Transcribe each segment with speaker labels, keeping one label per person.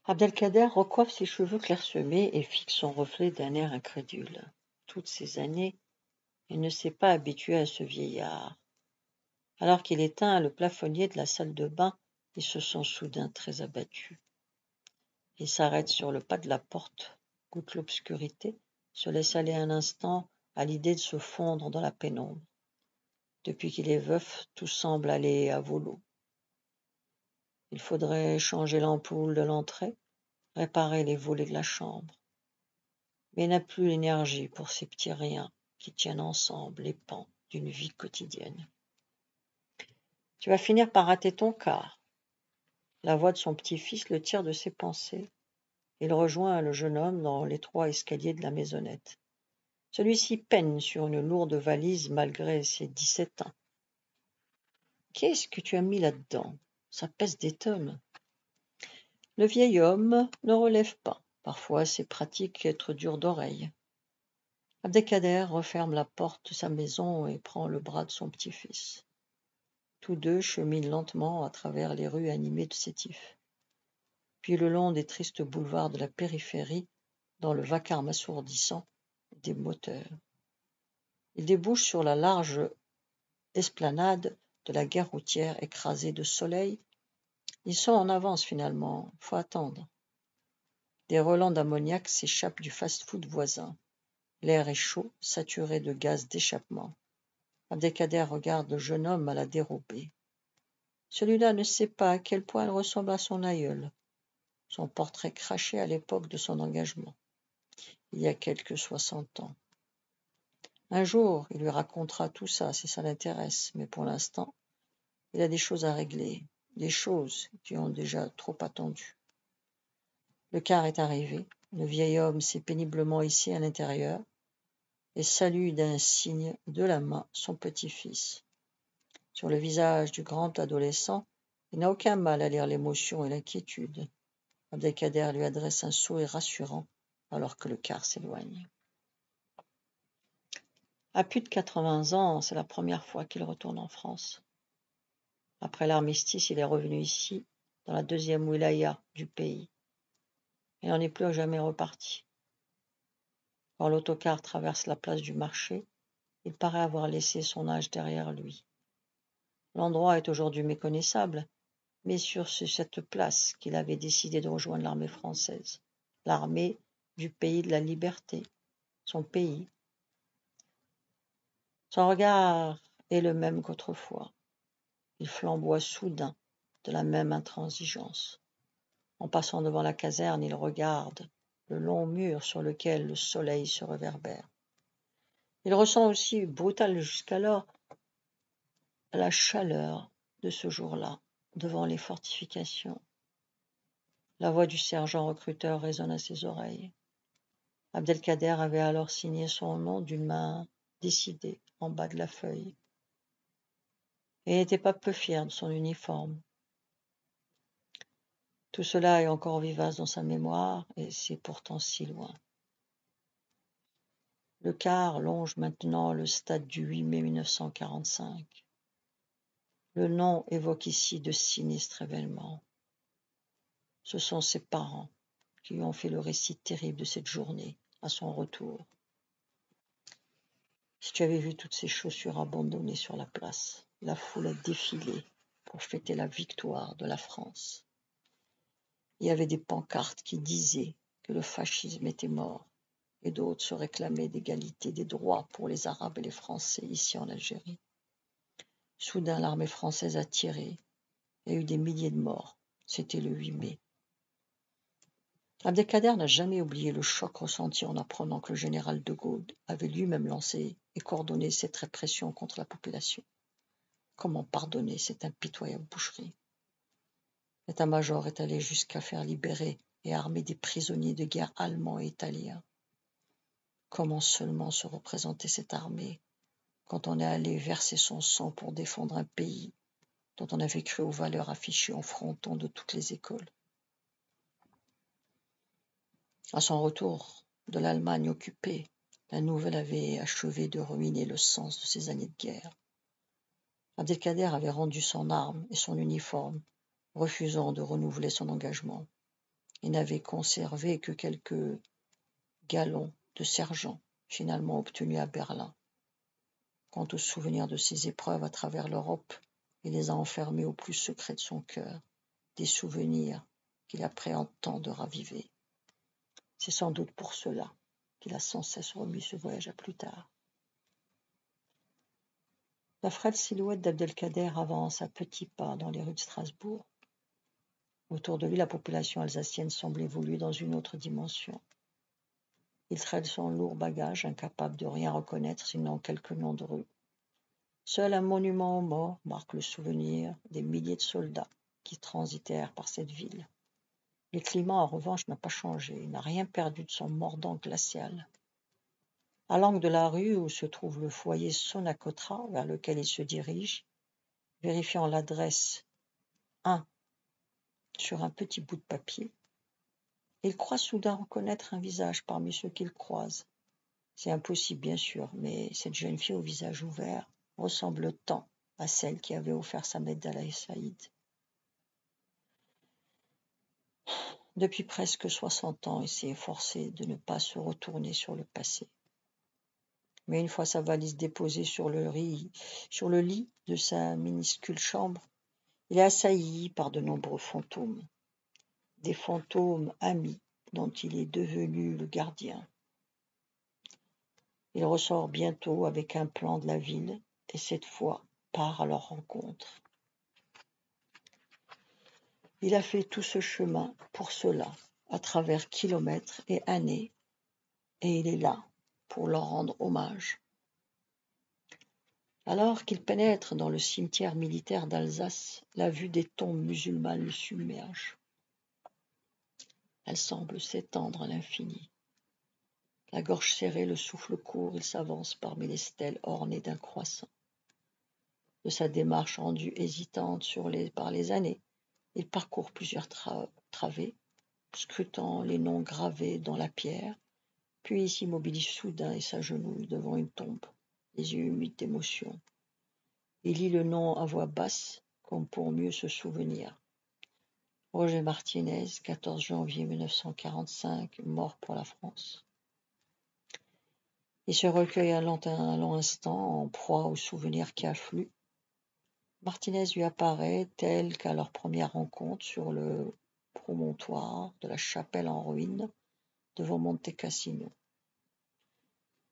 Speaker 1: Abdelkader recoiffe ses cheveux clairsemés et fixe son reflet d'un air incrédule. Toutes ces années, il ne s'est pas habitué à ce vieillard. Alors qu'il éteint le plafonnier de la salle de bain, il se sent soudain très abattu. Il s'arrête sur le pas de la porte, goûte l'obscurité, se laisse aller un instant à l'idée de se fondre dans la pénombre. Depuis qu'il est veuf, tout semble aller à volo. Il faudrait changer l'ampoule de l'entrée, réparer les volets de la chambre. Mais il n'a plus l'énergie pour ces petits riens qui tiennent ensemble les pans d'une vie quotidienne. Tu vas finir par rater ton quart. La voix de son petit-fils le tire de ses pensées. Il rejoint le jeune homme dans l'étroit escalier de la maisonnette. Celui-ci peine sur une lourde valise malgré ses 17 ans. Qu'est-ce que tu as mis là-dedans? Ça pèse des tonnes. Le vieil homme ne relève pas. Parfois, c'est pratique être dur d'oreille. Abdelkader referme la porte de sa maison et prend le bras de son petit-fils. Tous deux cheminent lentement à travers les rues animées de sétifs. Puis le long des tristes boulevards de la périphérie, dans le vacarme assourdissant des moteurs. Ils débouchent sur la large esplanade de la gare routière écrasée de soleil. Ils sont en avance finalement, faut attendre. Des relents d'ammoniac s'échappent du fast-food voisin. L'air est chaud, saturé de gaz d'échappement. Abdelkader regarde le jeune homme à la dérobée. Celui-là ne sait pas à quel point il ressemble à son aïeul. Son portrait craché à l'époque de son engagement, il y a quelques 60 ans. Un jour, il lui racontera tout ça si ça l'intéresse, mais pour l'instant, il a des choses à régler, des choses qui ont déjà trop attendu. Le car est arrivé, le vieil homme s'est péniblement hissé à l'intérieur et salue d'un signe de la main son petit-fils. Sur le visage du grand adolescent, il n'a aucun mal à lire l'émotion et l'inquiétude. Abdelkader lui adresse un sourire rassurant alors que le car s'éloigne. À plus de 80 ans, c'est la première fois qu'il retourne en France. Après l'armistice, il est revenu ici, dans la deuxième wilaya du pays. Il n'en est plus jamais reparti. Quand l'autocar traverse la place du marché, il paraît avoir laissé son âge derrière lui. L'endroit est aujourd'hui méconnaissable, mais sur cette place qu'il avait décidé de rejoindre l'armée française. L'armée du pays de la liberté, son pays. Son regard est le même qu'autrefois. Il flamboie soudain de la même intransigeance. En passant devant la caserne, il regarde le long mur sur lequel le soleil se réverbère. Il ressent aussi, brutal jusqu'alors, la chaleur de ce jour-là, devant les fortifications. La voix du sergent recruteur résonne à ses oreilles. Abdelkader avait alors signé son nom d'une main décidée en bas de la feuille. Et n'était pas peu fier de son uniforme. Tout cela est encore vivace dans sa mémoire, et c'est pourtant si loin. Le car longe maintenant le stade du 8 mai 1945. Le nom évoque ici de sinistres événements. Ce sont ses parents qui lui ont fait le récit terrible de cette journée à son retour. Si tu avais vu toutes ces chaussures abandonnées sur la place, la foule a défilé pour fêter la victoire de la France. Il y avait des pancartes qui disaient que le fascisme était mort et d'autres se réclamaient d'égalité des droits pour les Arabes et les Français ici en Algérie. Soudain, l'armée française a tiré. Il y a eu des milliers de morts. C'était le 8 mai. Abdelkader n'a jamais oublié le choc ressenti en apprenant que le général de Gaulle avait lui-même lancé et coordonné cette répression contre la population. Comment pardonner cette impitoyable boucherie? L'état-major est allé jusqu'à faire libérer et armer des prisonniers de guerre allemands et italiens. Comment seulement se représenter cette armée quand on est allé verser son sang pour défendre un pays dont on avait cru aux valeurs affichées en fronton de toutes les écoles? À son retour de l'Allemagne occupée, la nouvelle avait achevé de ruiner le sens de ces années de guerre. Abdelkader avait rendu son arme et son uniforme, refusant de renouveler son engagement. Il n'avait conservé que quelques galons de sergent, finalement obtenus à Berlin. Quant aux souvenirs de ses épreuves à travers l'Europe, il les a enfermés au plus secret de son cœur, des souvenirs qu'il appréhende tant de raviver. C'est sans doute pour cela qu'il a sans cesse remis ce voyage à plus tard. La frêle silhouette d'Abdelkader avance à petits pas dans les rues de Strasbourg. Autour de lui, la population alsacienne semble évoluer dans une autre dimension. Il traîne son lourd bagage, incapable de rien reconnaître sinon quelques noms de rues. Seul un monument aux morts marque le souvenir des milliers de soldats qui transitèrent par cette ville. Le climat, en revanche, n'a pas changé, il n'a rien perdu de son mordant glacial. À l'angle de la rue où se trouve le foyer Sonacotra, vers lequel il se dirige, vérifiant l'adresse 1 sur un petit bout de papier, il croit soudain reconnaître un visage parmi ceux qu'il croise. C'est impossible, bien sûr, mais cette jeune fille au visage ouvert ressemble tant à celle qui avait offert sa médaille à Saïd. Depuis presque 60 ans, il s'est efforcé de ne pas se retourner sur le passé. Mais une fois sa valise déposée sur le lit de sa minuscule chambre, il est assailli par de nombreux fantômes. Des fantômes amis dont il est devenu le gardien. Il ressort bientôt avec un plan de la ville et cette fois part à leur rencontre. Il a fait tout ce chemin pour cela, à travers kilomètres et années, et il est là pour leur rendre hommage. Alors qu'il pénètre dans le cimetière militaire d'Alsace, la vue des tombes musulmanes le submerge. Elle semble s'étendre à l'infini. La gorge serrée, le souffle court, il s'avance parmi les stèles ornées d'un croissant. De sa démarche rendue hésitante par les années, il parcourt plusieurs travées, scrutant les noms gravés dans la pierre, puis il s'immobilise soudain et s'agenouille devant une tombe, les yeux humides d'émotion. Il lit le nom à voix basse, comme pour mieux se souvenir. Roger Martinez, 14 janvier 1945, mort pour la France. Il se recueille un long instant, en proie aux souvenirs qui affluent. Martinez lui apparaît tel qu'à leur première rencontre sur le promontoire de la chapelle en ruine devant Monte Cassino.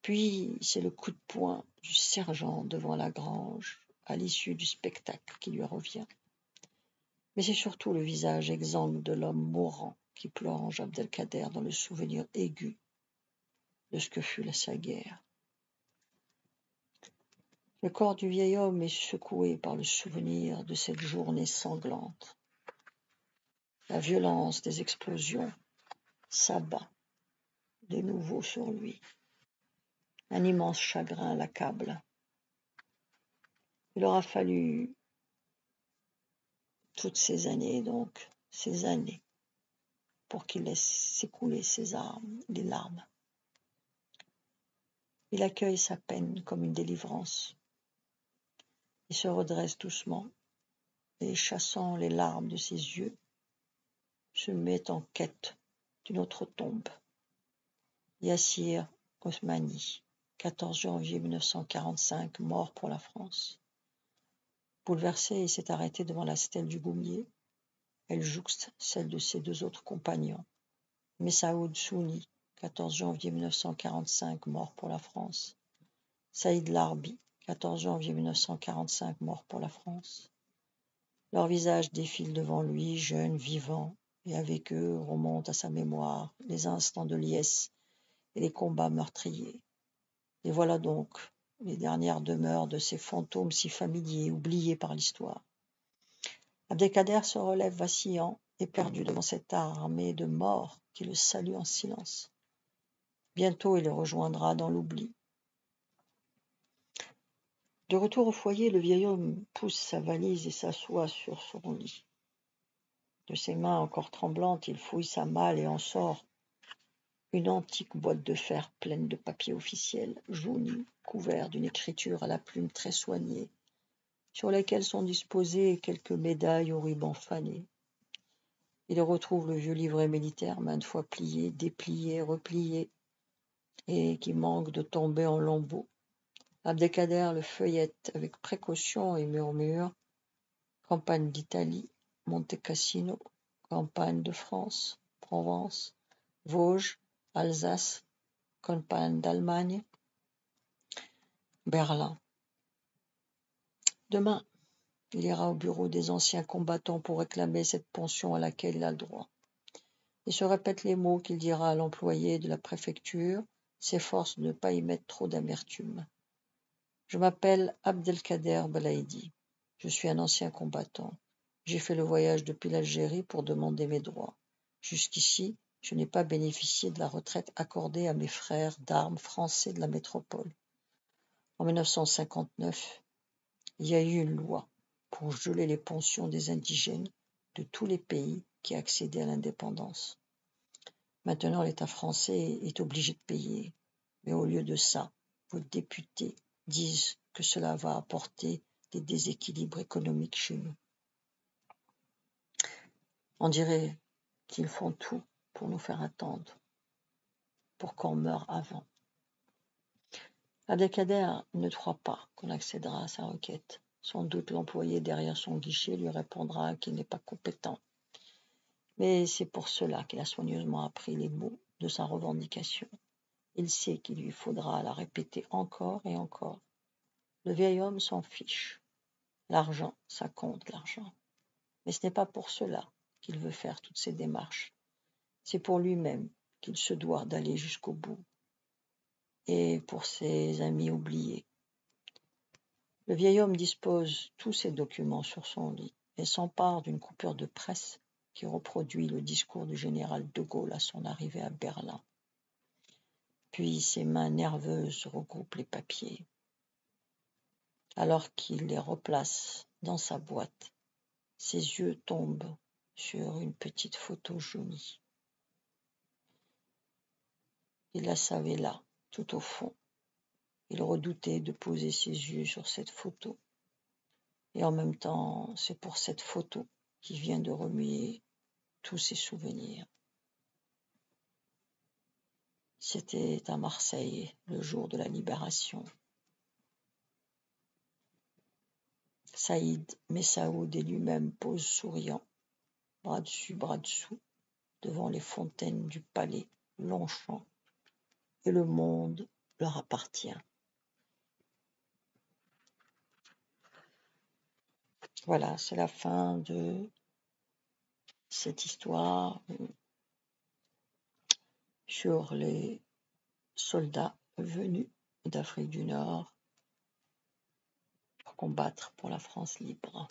Speaker 1: Puis c'est le coup de poing du sergent devant la grange à l'issue du spectacle qui lui revient. Mais c'est surtout le visage exsangue de l'homme mourant qui plonge Abdelkader dans le souvenir aigu de ce que fut sa guerre. Le corps du vieil homme est secoué par le souvenir de cette journée sanglante. La violence des explosions s'abat de nouveau sur lui. Un immense chagrin l'accable. Il aura fallu toutes ces années, pour qu'il laisse s'écouler les larmes. Il accueille sa peine comme une délivrance. Il se redresse doucement et, chassant les larmes de ses yeux, se met en quête d'une autre tombe. Yassir Osmani, 14 janvier 1945, mort pour la France. Bouleversé, il s'est arrêté devant la stèle du Goumier. Elle jouxte celle de ses deux autres compagnons. Messaoud Souni, 14 janvier 1945, mort pour la France. Saïd Larbi, 14 janvier 1945, mort pour la France. Leurs visages défilent devant lui, jeunes, vivants, et avec eux remontent à sa mémoire les instants de liesse et les combats meurtriers. Et voilà donc les dernières demeures de ces fantômes si familiers, oubliés par l'histoire. Abdelkader se relève vacillant et perdu devant cette armée de morts qui le salue en silence. Bientôt il le rejoindra dans l'oubli. De retour au foyer, le vieil homme pousse sa valise et s'assoit sur son lit. De ses mains encore tremblantes, il fouille sa malle et en sort une antique boîte de fer pleine de papiers officiels, jaunis, couverts d'une écriture à la plume très soignée, sur laquelle sont disposées quelques médailles au ruban fané. Il retrouve le vieux livret militaire, maintes fois plié, déplié, replié, et qui manque de tomber en lambeaux. Abdelkader le feuillette avec précaution et murmure: campagne d'Italie, Monte Cassino, campagne de France, Provence, Vosges, Alsace, campagne d'Allemagne, Berlin. Demain, il ira au bureau des anciens combattants pour réclamer cette pension à laquelle il a le droit. Il se répète les mots qu'il dira à l'employé de la préfecture, s'efforce de ne pas y mettre trop d'amertume. Je m'appelle Abdelkader Belaïdi. Je suis un ancien combattant. J'ai fait le voyage depuis l'Algérie pour demander mes droits. Jusqu'ici, je n'ai pas bénéficié de la retraite accordée à mes frères d'armes français de la métropole. En 1959, il y a eu une loi pour geler les pensions des indigènes de tous les pays qui accédaient à l'indépendance. Maintenant, l'État français est obligé de payer, mais au lieu de ça, vos députés disent que cela va apporter des déséquilibres économiques chez nous. On dirait qu'ils font tout pour nous faire attendre, pour qu'on meure avant. Abdelkader ne croit pas qu'on accédera à sa requête. Sans doute l'employé derrière son guichet lui répondra qu'il n'est pas compétent. Mais c'est pour cela qu'il a soigneusement appris les mots de sa revendication. Il sait qu'il lui faudra la répéter encore et encore. Le vieil homme s'en fiche. L'argent, ça compte l'argent. Mais ce n'est pas pour cela qu'il veut faire toutes ces démarches. C'est pour lui-même qu'il se doit d'aller jusqu'au bout. Et pour ses amis oubliés. Le vieil homme dispose tous ses documents sur son lit et s'empare d'une coupure de presse qui reproduit le discours du général de Gaulle à son arrivée à Berlin. Puis ses mains nerveuses regroupent les papiers. Alors qu'il les replace dans sa boîte, ses yeux tombent sur une petite photo jaunie. Il la savait là, tout au fond. Il redoutait de poser ses yeux sur cette photo. Et en même temps, c'est pour cette photo qu'il vient de remuer tous ses souvenirs. C'était à Marseille, le jour de la libération. Saïd Messaoud et lui-même posent souriant, bras dessus, bras dessous, devant les fontaines du palais Longchamp, et le monde leur appartient. Voilà, c'est la fin de cette histoire sur les soldats venus d'Afrique du Nord pour combattre pour la France libre.